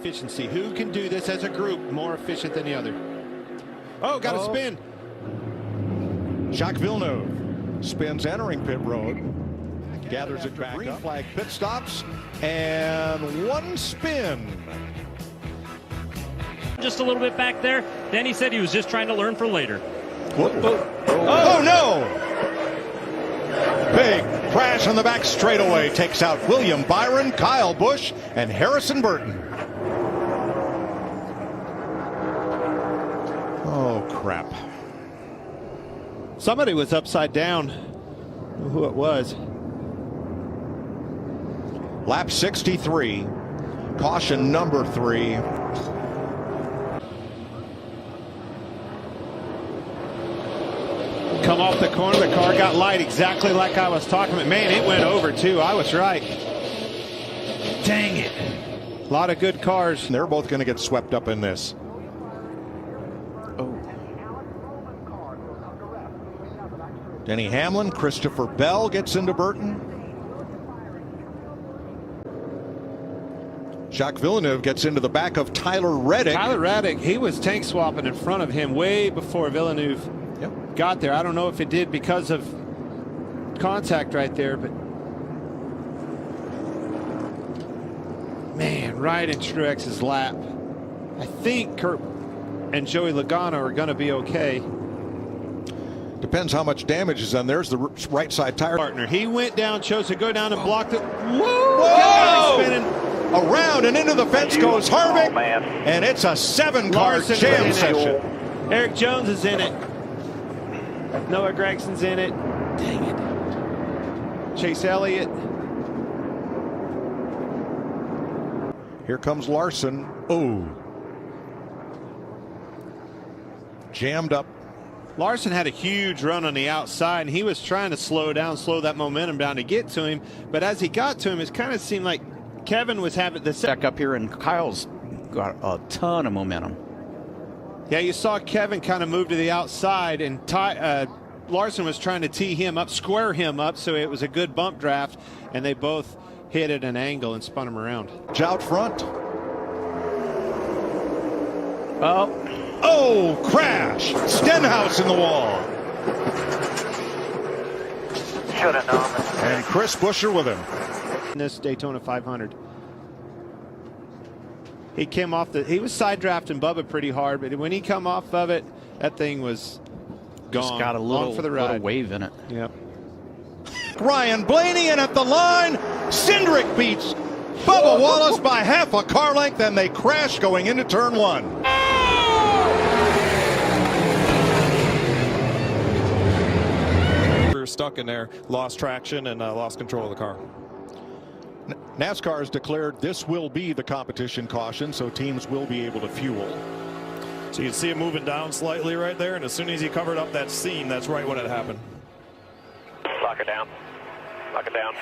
efficiency. Who can do this as a group more efficient than the other? Oh, got a spin. Jacques Villeneuve spins entering pit road. Gathers it back up. Flag pit stops. And one spin. Just a little bit back there. Then he said he was just trying to learn for later. Oh no! Big crash on the back straightaway takes out William Byron, Kyle Busch, and Harrison Burton. Oh, crap. Somebody was upside down. I don't know who it was. Lap 63. Caution number 3. Come off the corner, the car got light exactly like I was talking about. Man, it went over too. I was right. Dang it. A lot of good cars. They're both going to get swept up in this. Oh. Denny Hamlin, Christopher Bell gets into Burton. Jacques Villeneuve gets into the back of Tyler Reddick. Tyler Reddick, he was tank swapping in front of him way before Villeneuve got there. I don't know if it did because of contact right there, but man, right in Truex's lap. I think Kurt and Joey Logano are going to be okay. Depends how much damage is on. There's the right side tire. Partner, he went down, chose to go down and blocked it. Whoa! Whoa! Spinning. Around and into the fence goes Harvick, and it's a 7-car jam session. Eric Jones is in it. Noah Gregson's in it. Dang it. Chase Elliott. Here comes Larson. Oh. Jammed up. Larson had a huge run on the outside, and he was trying to slow that momentum down to get to him. But as he got to him, it kind of seemed like Kevin was having the back up here, and Kyle's got a ton of momentum. Yeah, you saw Kevin kind of move to the outside, and Larson was trying to tee him up, square him up, so it was a good bump draft, and they both hit at an angle and spun him around. Out front. Oh, crash! Stenhouse in the wall. Should have known. And Chris Buescher with him. In this Daytona 500. He came off he was side drafting Bubba pretty hard, but when he come off of it, that thing was gone. just got a little, for the ride. little wave in it. Yep. Ryan Blaney in at the line. Cindric beats Bubba Wallace by half a car length, and they crash going into turn 1. We were stuck in there, lost traction, and lost control of the car. NASCAR has declared this will be the competition caution, so teams will be able to fuel. So you can see it moving down slightly right there, and as soon as he covered up that seam, that's right when it happened. Lock it down. Lock it down.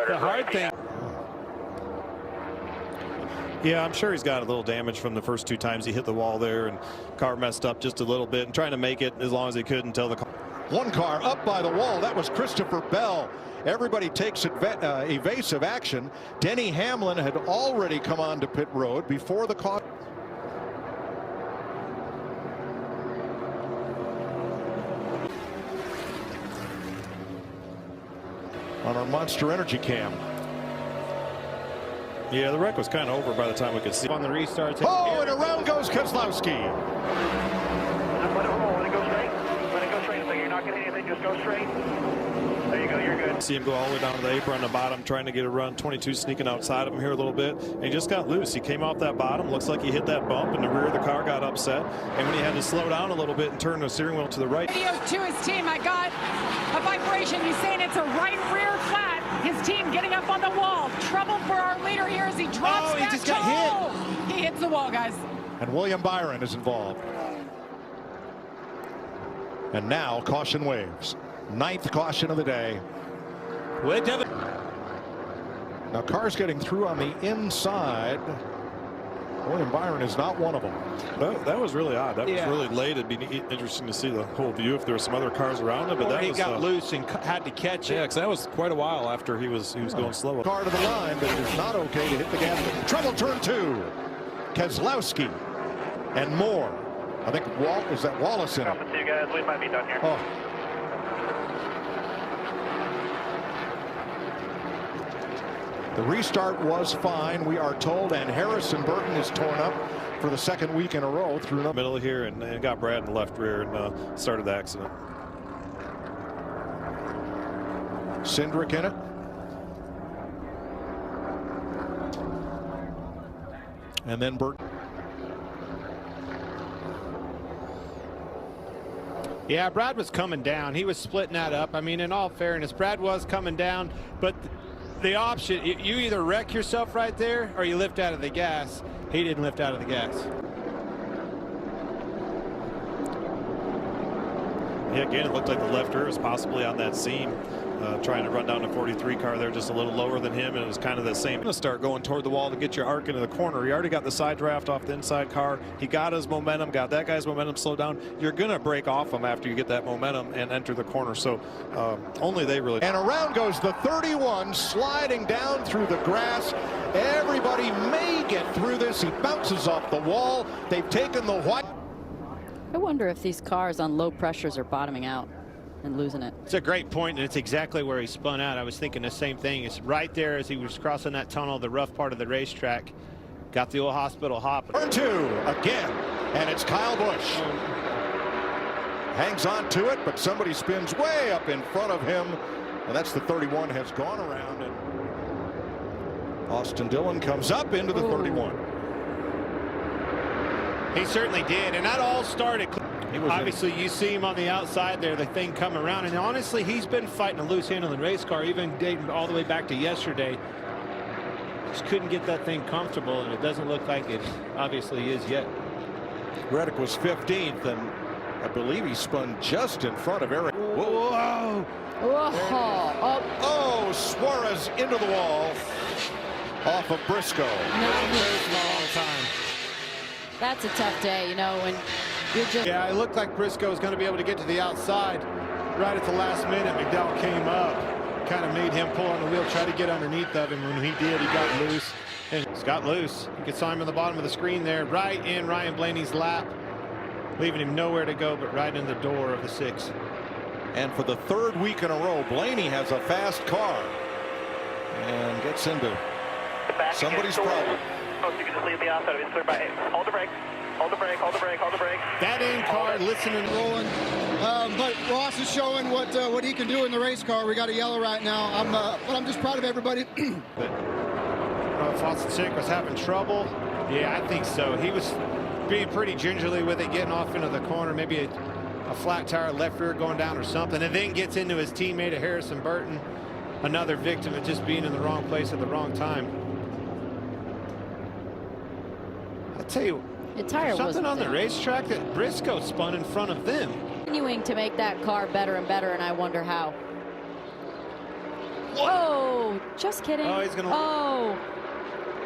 The hard thing. Yeah, I'm sure he's got a little damage from the first 2 times he hit the wall there, and car messed up just a little bit, and trying to make it as long as he could until the car. One car up by the wall. That was Christopher Bell. Everybody takes evasive action. Denny Hamlin had already come on to pit road before the car. On our Monster Energy cam. Yeah, the wreck was kind of over by the time we could see. On the restarts. Oh, and around goes Keselowski. Let it roll. Let it go straight. Let it go straight. So you're not going to hit anything. Just go straight. There you go. You're good. See him go all the way down to the apron on the bottom, trying to get a run. 22 sneaking outside of him here a little bit, and he just got loose. He came off that bottom. Looks like he hit that bump, and the rear of the car got upset. And when he had to slow down a little bit and turn the steering wheel to the right. Video to his team. I got a vibration. He's saying it's a right rear flat. His team getting up on the wall. Trouble for our leader here as he drops he back just to got hit. He hits the wall, guys. And William Byron is involved. And now caution waves. 9th caution of the day. Now cars getting through on the inside. William Byron is not one of them. That was really odd. That was really late. It'd be interesting to see the whole view if there were some other cars around it. But that he was, got loose and had to catch it. Yeah, because that was quite a while after he was going slow. Car to the line, but it is not okay to hit the gas. Trouble turn 2. Keselowski and more. I think was that Wallace in it? You guys, we might be done here. Oh. The restart was fine, we are told, and Harrison Burton is torn up for the second week in a row through the middle here and got Brad in the left rear and started the accident. Cindric in it. And then Burton. Yeah, Brad was coming down. He was splitting that up. I mean, in all fairness, Brad was coming down, but the option, you either wreck yourself right there or you lift out of the gas. He didn't lift out of the gas. Yeah, again, it looked like the left rear was possibly on that seam, trying to run down the 43 car there, just a little lower than him, and it was kind of the same. Going to start going toward the wall to get your arc into the corner. He already got the side draft off the inside car. He got his momentum, got that guy's momentum slowed down. You're going to break off him after you get that momentum and enter the corner. So only they really. And around goes the 31, sliding down through the grass. Everybody may get through this. He bounces off the wall. They've taken the white. I wonder if these cars on low pressures are bottoming out and losing it. It's a great point, and it's exactly where he spun out. I was thinking the same thing. It's right there as he was crossing that tunnel, the rough part of the racetrack. Got the old hospital hop. Turn 2 again, and it's Kyle Busch. Hangs on to it, but somebody spins way up in front of him, and that's the 31 has gone around, and Austin Dillon comes up into the 31. He certainly did, and that all started. Obviously, you see him on the outside there, the thing come around, and honestly, he's been fighting a loose handling race car, even dating all the way back to yesterday. Just couldn't get that thing comfortable, and it doesn't look like it obviously is yet. Reddick was 15th, and I believe he spun just in front of Eric. Whoa! Oh, Suarez into the wall off of Briscoe. That's a tough day, you know, when you're just. Yeah, it looked like Briscoe was going to be able to get to the outside. Right at the last minute, McDowell came up, kind of made him pull on the wheel, try to get underneath of him. When he did, he got loose. And he's got loose. You can saw him on the bottom of the screen there, right in Ryan Blaney's lap, leaving him nowhere to go but right in the door of the 6. And for the 3rd week in a row, Blaney has a fast car and gets into somebody's problem. Oh, you can just leave the outside of it. Clear by. Hold the brake. Hold the brake. Hold the brake. Hold the brake. That in car, listening, rolling. But Ross is showing what he can do in the race car. We got a yellow right now. But I'm just proud of everybody. But Fossil was having trouble. Yeah, I think so. He was being pretty gingerly with it, getting off into the corner, maybe a flat tire left rear going down or something, and then gets into his teammate Harrison Burton, another victim of just being in the wrong place at the wrong time. I tell you, something on the racetrack that Briscoe spun in front of them. Continuing to make that car better and better, and I wonder how. Whoa! Just kidding. Oh, he's gonna. Oh.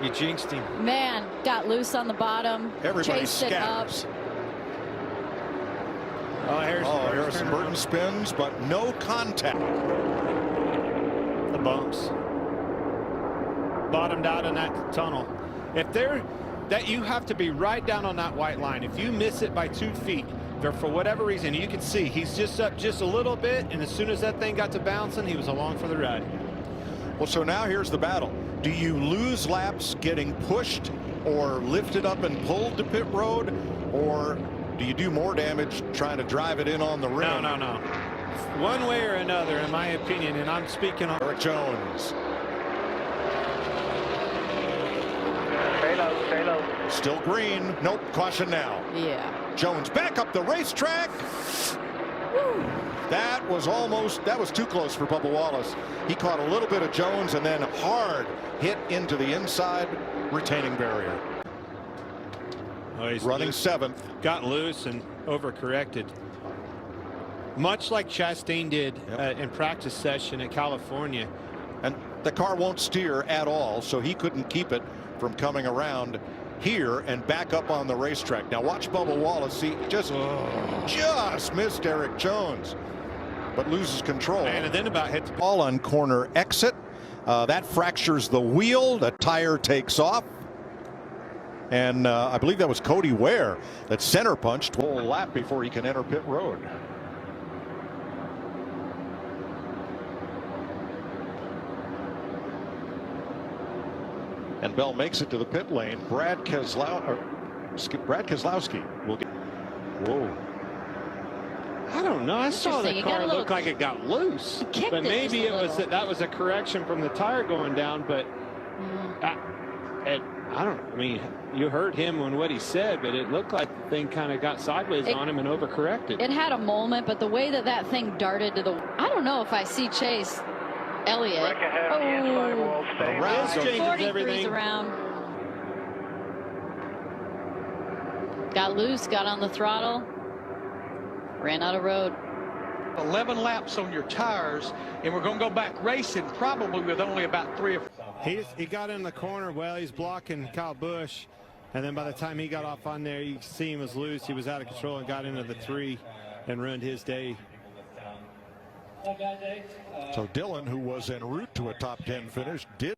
You jinxed him. Man, got loose on the bottom. Everybody chased scatters. it up. Oh, Harrison Burton spins, but no contact. The bumps. Bottomed out in that tunnel. If they're that, you have to be right down on that white line. If you miss it by 2 feet, for whatever reason, you can see he's just up just a little bit, and as soon as that thing got to bouncing, he was along for the ride. Well, so now here's the battle. Do you lose laps getting pushed or lifted up and pulled to pit road, or do you do more damage trying to drive it in on the rim? No. One way or another, in my opinion, and I'm speaking on Eric Jones. Stay low. Still green. Nope. Caution now. Yeah. Jones back up the racetrack. Woo. That was too close for Bubba Wallace. He caught a little bit of Jones and then hard hit into the inside retaining barrier. Oh, he's running loose. 7th. Got loose and overcorrected. Much like Chastain did in practice session in California. And the car won't steer at all, so he couldn't keep it from coming around here and back up on the racetrack. Now watch Bubba Wallace. See, just missed Eric Jones, but loses control. And then about hit the ball on corner exit. That fractures the wheel. The tire takes off. And I believe that was Cody Ware that center punched a whole lap before he can enter pit road. And Bell makes it to the pit lane. Brad Keselowski will get. Whoa. I don't know. I saw the car look like it got loose, but maybe it was that was a correction from the tire going down. But I don't know. I mean, you heard him on what he said, but it looked like the thing kind of got sideways on him and overcorrected. It had a moment, but the way that thing darted to the, I don't know if I see Chase Elliott. This changes everything. Around. Got loose, got on the throttle, ran out of road. 11 laps on your tires, and we're going to go back racing probably with only about 3 or 4. He got in the corner. Well, he's blocking Kyle Busch, and then by the time he got off on there, you see him was loose. He was out of control and got into the 3 and ruined his day. So Dillon, who was en route to a top 10 finish, did